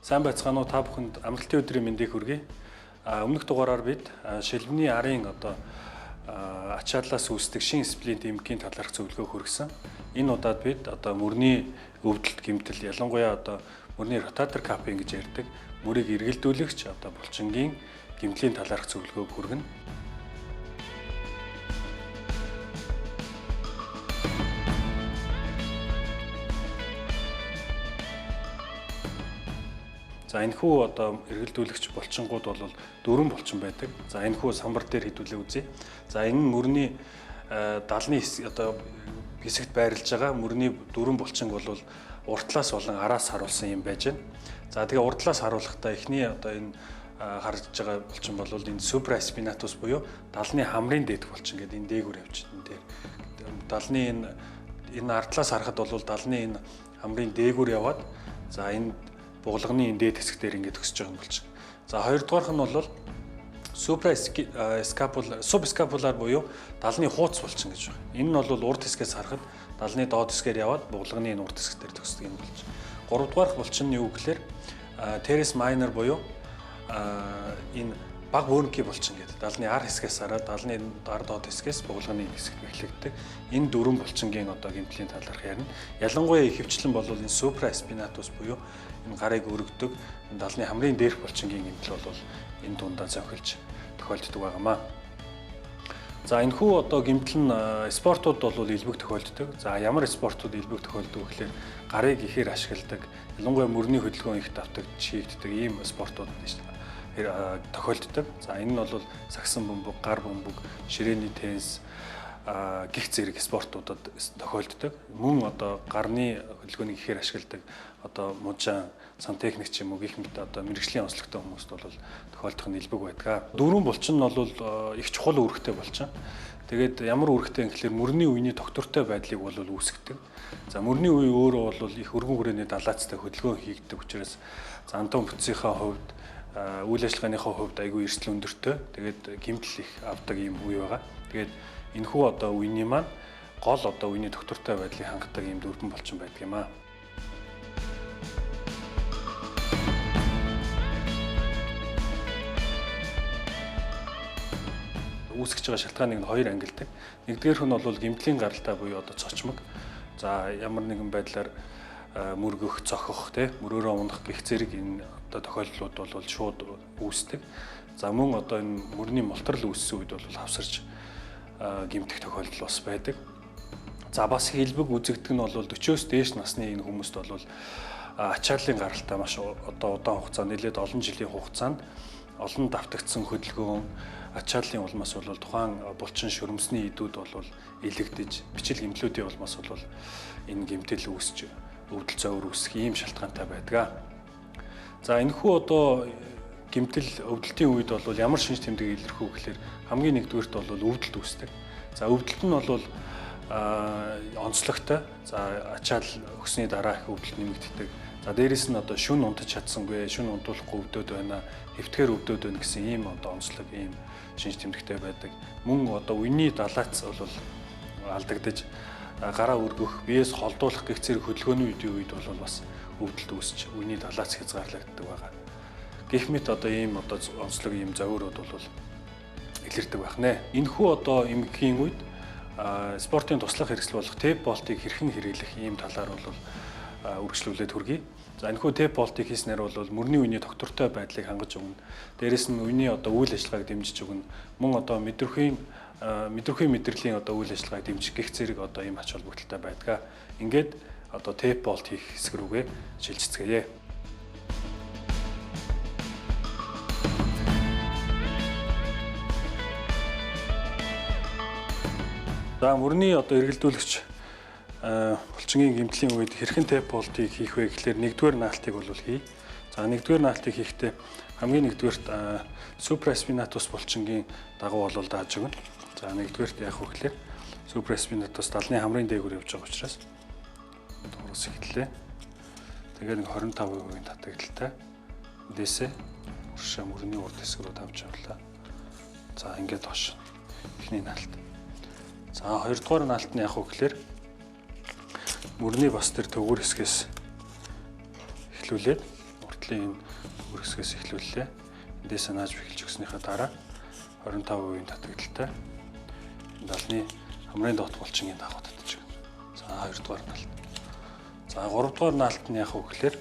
Сайн байцгаана уу, та бүхэнд амралтын өдрийн мэндийг хүргэе. Өмнөх дугаараар бид шилбэний арын ачааллаас үүсдэг шин сплинт эмгэгийн талаарх зөвлөгөө хүргэсэн. Энэ удаад бид мөрний өвдөлт гэмтэл ялангуяа мөрний ротатор капинг гэж ярьдаг мөрийг эргэлдүүлэгч булчингийн гэмтлийн талаарх зөвлөгөөг хүргэнэ. За энэхүү эргэлдүүлэгч булчингууд бол дөрвөн булчин байдаг. За энэхүү самбар дээр хэдүүлээ үзье. За энэ нь мөрний далны хэсэгт байрлаж байгаа мөрний дөрвөн булчин бол уртлаас болон араас харуулсан юм байж байна. За тэгээ уртлаас харуулахдаа эхний энэ харж байгаа булчин бол энэ supraspinatus буюу далны хамрын дээд булчин гэдэг энэ дээгүүр явчихна дээр. Далны энэ ардлаас харахад бол далны энэ хамрын дээгүүр яваад за энэ буглагын энэ дээд хэсэг дээр ингээд төгсөж байгаа юм болж. За хоёрдугаарх нь бол subscapular буюу далны хууц булчин гэж байна. Энэ нь бол урд хэсгээс харахад далны доод хэсгээр яваад буглагын энэ урд хэсэг дээр төгсдөг юм болж. Гуравдугаарх булчин нь юу гэхээр teres minor буюу энэ баг бөөнкий булчин гэдэг. Далны ар хэсгээс хараад далны ар доод хэсгээс буглагын хэсэгт эхлэгддэг. Энэ дөрвөн булчингийн гэмтлийн талаарх ярина. Ялангуяа ихэвчлэн бол энэ supraspinatus буюу энэ гарыг өргөдөг далны хамрын дээрх булчингийн гэмтэл бол энэ дундаа зохилж тохиолддог байнамаа. За энэхүү гэмтэл нь спортууд бол илбэг тохиолддог. За ямар спортууд илбэг тохиолддог гэхээр гарыг ихээр ашигладаг, ялангуяа мөрний хөдөлгөөн их давтагч хийгддэг ийм спортууд тохиолддог. За энэ нь бол сагсан бөмбөг, гар бөмбөг, ширээний теннис гих зэрэг спортуудад тохиолддог. Мөн гарны хөдөлгөөнийг ихээр ашигладаг мужаан, сантехник ч юм уу гих мэт мэрэгжлийн онцлогтой хүмүүст бол тохиолдох нь илбэг байдаг. Дөрвөн булчин нь бол их чухал үүрэгтэй булчин. Тэгээд ямар үүрэгтэй гэхэлэр мөрний үений тогтвортой байдлыг бол үүсгэдэг. За мөрний үе өөрөө бол их өргөн хүрээний далайцтай хөдөлгөөн хийгддэг учраас зантан бүтцийнхаа хувьд үйл ажиллагааныхаа хувьд айгүй эрсдэл өндөртэй. Тэгээд гэмтэл их авдаг юм үе байгаа. Тэгээд энэхүү үений маань гол үений тогтвортой байдлыг хангадаг юм дөрвөн булчин байдаг юм аа. Үүсгэж байгаа шалтгааныг нь хоёр ангилдаг. Нэгдүгээрх нь бол гэмтлийн гаралтай буюу цочмог. За ямар нэгэн байдлаар мөргөх, цохох, мөрөөрөө унах гэх зэрэг энэ тохиолдлууд бол шууд үүсдэг. За мөн энэ мөрний мултрал үүссэн үед бол хавсарч гэмтэх тохиолдол бас байдаг. За бас хэлбэг үзэгдэх нь бол 40-оос дээш насны энэ хүмүүст бол ачааллын гаралтай маш удаан хугацаанд нэлээд олон жилийн хугацаанд олон давтагдсан хөдөлгөөн ачааллын улмаас бол тухайн булчин шөрөмсний идүүд бол илэгдэж бичил гэмтлүүдийн улмаас бол энэ гэмтэл үүсч өвдөл зовөр үүсэх ийм шалтгаантай байдаг. За энэхүү гэмтэл өвдөлтийн үед бол ямар шинж тэмдэг илэрхүү гэхээр хамгийн нэгдүгээрт бол өвдөлт үүсдэг. За өвдөлт нь бол онцлогтой. За ачаал өгсний дараа их өвдөлт нэмэгддэг. За дээрэс нь шүн унтаж чадсангүй, шүн унтуулахгүй өвдөд байна, хэвтгэр өвдөд байна гэсэн ийм онцлог, ийм шинж тэмдэгтэй байдаг. Мөн үений далайц бол алдагдаж гараа өргөх, биеэс холдуулах гэх зэрэг хөдөлгөөний үед бол бас өвдөлт үүсч үений далайц хязгаарлагддаг байгаа. Гэх мэт ийм онцлог, ийм зовиорууд бол илэрдэг байх нэ. Энэхүү эмгэгийн үед спортын туслах хэрэгсэл болох тэп болтыг хэрхэн хэрэглэх ийм талаар бол үргэлжлүүлээд хүргэе. За энэхүү тэп болтыг хийснээр бол мөрний үений тогтвортой байдлыг хангаж өгнө. Дээрэс нь үений үйл ажиллагааг дэмжиж өгнө. Мөн мэдрэмжийн мэдрэлийн үйл ажиллагааг дэмжих гэх зэрэг ийм ач холбогдолтой байдаг. Ингээд тэп болт хийх хэсэг рүүгээ шилжицгээе. За мөрний эргэлдүүлэгч булчингийн гэмтлийн үед хэрхэн тэп болтыг хийх вэ гэхлээр нэгдүгээр наалтыг бол хий. За нэгдүгээр наалтыг хийхдээ хамгийн нэгдүгээрт supraspinatus булчингийн дагуу бол дааж өгнө. За нэгдүгээрт яах вэ гэхлээр supraspinatus далны хамрын дээгүүр явж байгаа учраас дуурас эхэллээ. Тэгээд 25% татагдaltaй. Эндээсээ уршаа мөрний урд хэсэг рүү тавьж авлаа. За ингээд хоош. Эхний наалт. За хоёрдугаар наалт нь яах вэ гэхлээр мөрний бас тэр төгөр хэсгээс эхлүүлээд хүртлийн энэ бүр хэсгээс эхлүүллээ. Эндээс нааж эхэлж өгснийхаа дараа 25% татагдaltaй далны хамрын доот булчингийн дагуу татчих. За 2 дугаар наалт. За 3 дугаар наалт нь яг хөглөөр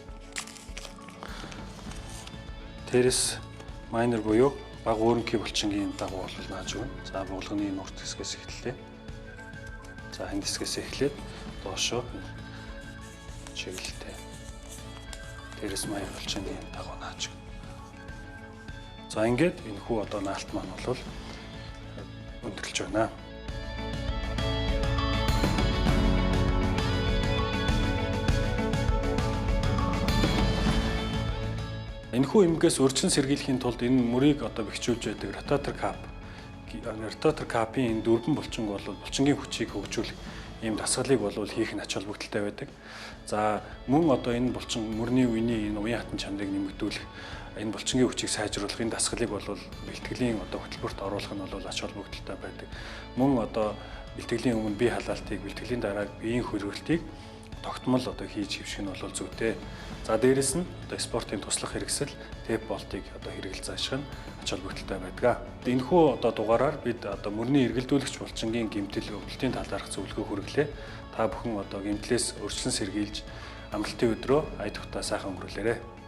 Terrace Minor буюу бага өөрөнгийн булчингийн дагуу бол нааж өгнө. За булганы энэ урт хэсгээс эхэллээ. За энэ хэсгээс эхлээд доошоо чиглэлтэй Terrace Minor булчингийн дагуу нааж өгнө. За ингээд энэ хүү одоо наалт маань бол өндөрлөж байна. Энэхүү эмгээс урьдчилан сэргийлэхийн тулд энэ мөрийг одоо бэхжүүлж байдаг ротатор капын энэ дөрвөн булчинг бол булчингийн хүчийг хөгжүүлэх ийм дасгалыг бол хийх нь ач холбогдолтой байдаг. За мөн одоо энэ булчин мөрний үений энэ уян хатан чанарыг нэмэгдүүлэх, энэ булчингийн хүчийг сайжруулах энэ дасгалыг бол бэлтгэлийн одоо хөтөлбөрт оруулах нь бол ач холбогдолтой байдаг. Мөн одоо бэлтгэлийн өмнө бие халаалтыг, бэлтгэлийн дараа биеийн хөрвөлтийг тогтмол одоо хийж хөвших нь бол зүйтэй. За дээрэс нь одоо спортын туслах хэрэгсэл тэп болтыг одоо хэрэгэл зааших нь ач холбогдолтой байдаг. Энэхүү одоо дугаараар бид одоо мөрний эргэлдүүлэгч булчингийн гэмтэл өвлөлтийн талаарх зөвлөгөө хүргэлээ. Та бүхэн одоо гэмтлээс өрчлөн сэргийлж амралтын өдрөө ая тухтай сайхан өнгөрүүлээрэй.